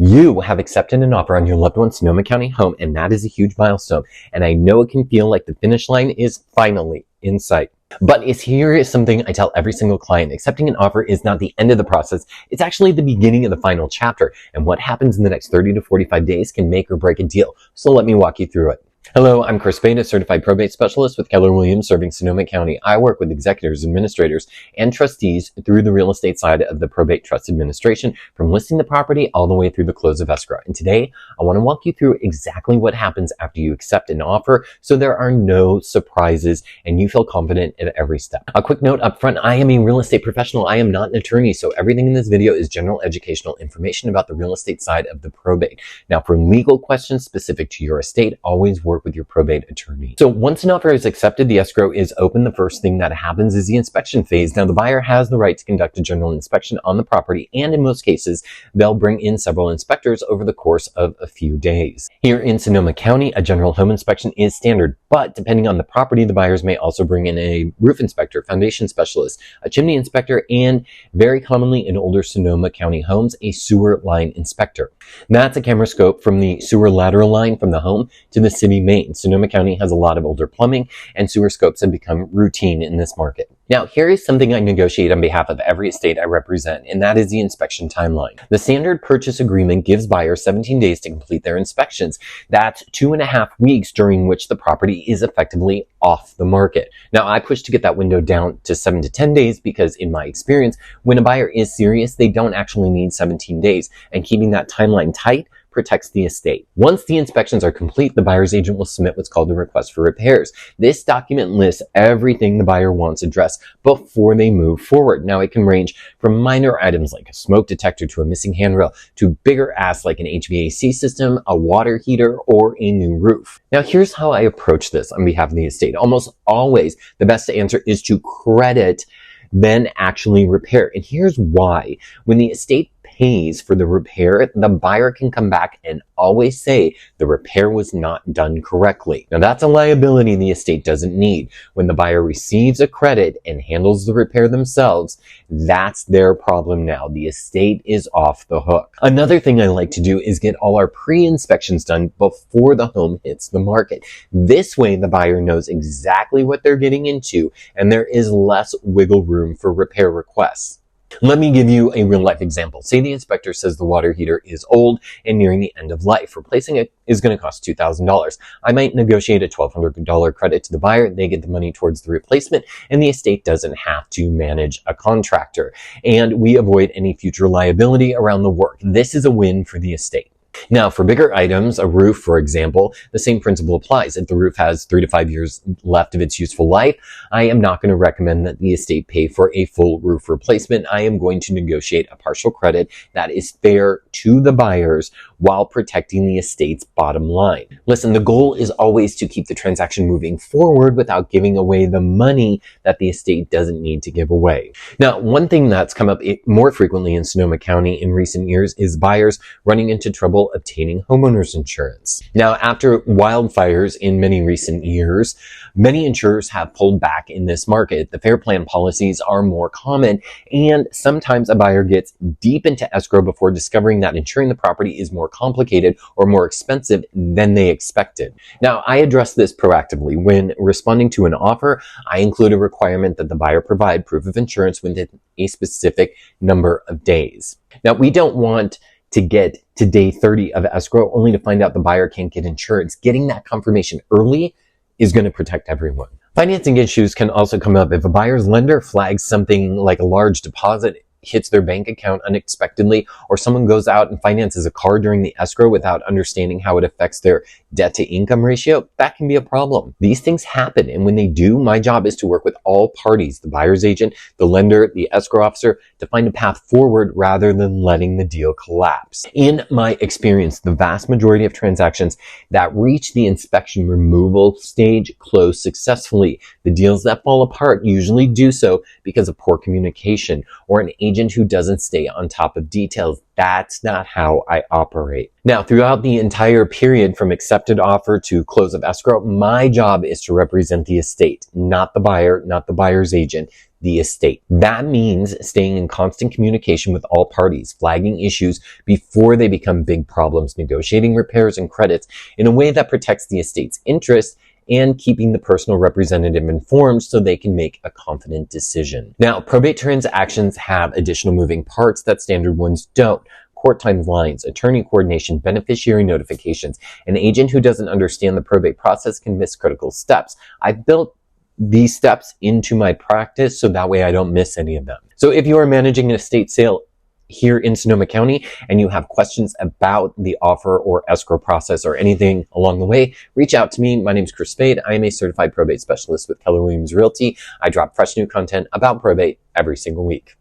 You have accepted an offer on your loved one's Sonoma County home, and that is a huge milestone. And I know it can feel like the finish line is finally in sight. But here is something I tell every single client. Accepting an offer is not the end of the process. It's actually the beginning of the final chapter. And what happens in the next 30 to 45 days can make or break a deal. So let me walk you through it. Hello, I'm Chris Spade, a certified probate specialist with Keller Williams serving Sonoma County. I work with executors, administrators, and trustees through the real estate side of the probate trust administration, from listing the property all the way through the close of escrow. And today, I want to walk you through exactly what happens after you accept an offer so there are no surprises and you feel confident at every step. A quick note up front, I am a real estate professional. I am not an attorney, so everything in this video is general educational information about the real estate side of the probate. Now, for legal questions specific to your estate, always work with your probate attorney. So once an offer is accepted, the escrow is open. The first thing that happens is the inspection phase. Now, the buyer has the right to conduct a general inspection on the property, and in most cases, they'll bring in several inspectors over the course of a few days. Here in Sonoma County, a general home inspection is standard, but depending on the property, the buyers may also bring in a roof inspector, foundation specialist, a chimney inspector, and very commonly in older Sonoma County homes, a sewer line inspector. That's a camera scope from the sewer lateral line from the home to the city main. Sonoma County has a lot of older plumbing, and sewer scopes have become routine in this market. Now, here is something I negotiate on behalf of every estate I represent, and that is the inspection timeline. The standard purchase agreement gives buyers 17 days to complete their inspections. That's 2.5 weeks during which the property is effectively off the market. Now, I push to get that window down to 7 to 10 days because, in my experience, when a buyer is serious, they don't actually need 17 days, and keeping that timeline tight protects the estate. Once the inspections are complete, the buyer's agent will submit what's called a request for repairs. This document lists everything the buyer wants addressed before they move forward. Now, it can range from minor items like a smoke detector to a missing handrail to bigger asks like an HVAC system, a water heater, or a new roof. Now, here's how I approach this on behalf of the estate. Almost always, the best answer is to credit, then actually repair. And here's why. When the estate pays for the repair, the buyer can come back and always say the repair was not done correctly. Now, that's a liability the estate doesn't need. When the buyer receives a credit and handles the repair themselves, that's their problem now. The estate is off the hook. Another thing I like to do is get all our pre-inspections done before the home hits the market. This way, the buyer knows exactly what they're getting into, and there is less wiggle room for repair requests. Let me give you a real life example. Say the inspector says the water heater is old and nearing the end of life. Replacing it is going to cost $2,000. I might negotiate a $1,200 credit to the buyer. They get the money towards the replacement, and the estate doesn't have to manage a contractor. And we avoid any future liability around the work. This is a win for the estate. Now, for bigger items, a roof, for example, the same principle applies. If the roof has 3 to 5 years left of its useful life, I am not going to recommend that the estate pay for a full roof replacement. I am going to negotiate a partial credit that is fair to the buyers while protecting the estate's bottom line. Listen, the goal is always to keep the transaction moving forward without giving away the money that the estate doesn't need to give away. Now, one thing that's come up more frequently in Sonoma County in recent years is buyers running into trouble obtaining homeowners insurance. Now, after wildfires in many recent years, many insurers have pulled back in this market. The fair plan policies are more common, and sometimes a buyer gets deep into escrow before discovering that insuring the property is more complicated or more expensive than they expected. Now, I address this proactively. When responding to an offer, I include a requirement that the buyer provide proof of insurance within a specific number of days. Now, we don't want to get to day 30 of escrow only to find out the buyer can't get insurance. Getting that confirmation early is going to protect everyone. Financing issues can also come up if a buyer's lender flags something like a large deposit hits their bank account unexpectedly, or someone goes out and finances a car during the escrow without understanding how it affects their debt to income ratio. That can be a problem. These things happen, and when they do, my job is to work with all parties, the buyer's agent, the lender, the escrow officer, to find a path forward rather than letting the deal collapse. In my experience, the vast majority of transactions that reach the inspection removal stage close successfully. The deals that fall apart usually do so because of poor communication or an agent who doesn't stay on top of details. That's not how I operate. Now, throughout the entire period from accepted offer to close of escrow, my job is to represent the estate, not the buyer, not the buyer's agent. the estate. That means staying in constant communication with all parties, flagging issues before they become big problems, negotiating repairs and credits in a way that protects the estate's interest, and keeping the personal representative informed so they can make a confident decision. Now, probate transactions have additional moving parts that standard ones don't. Court timelines, attorney coordination, beneficiary notifications. An agent who doesn't understand the probate process can miss critical steps. I've built these steps into my practice so that way I don't miss any of them. So if you are managing an estate sale here in Sonoma County and you have questions about the offer or escrow process or anything along the way, reach out to me. My name is Chris Spade. I am a certified probate specialist with Keller Williams Realty. I drop fresh new content about probate every single week.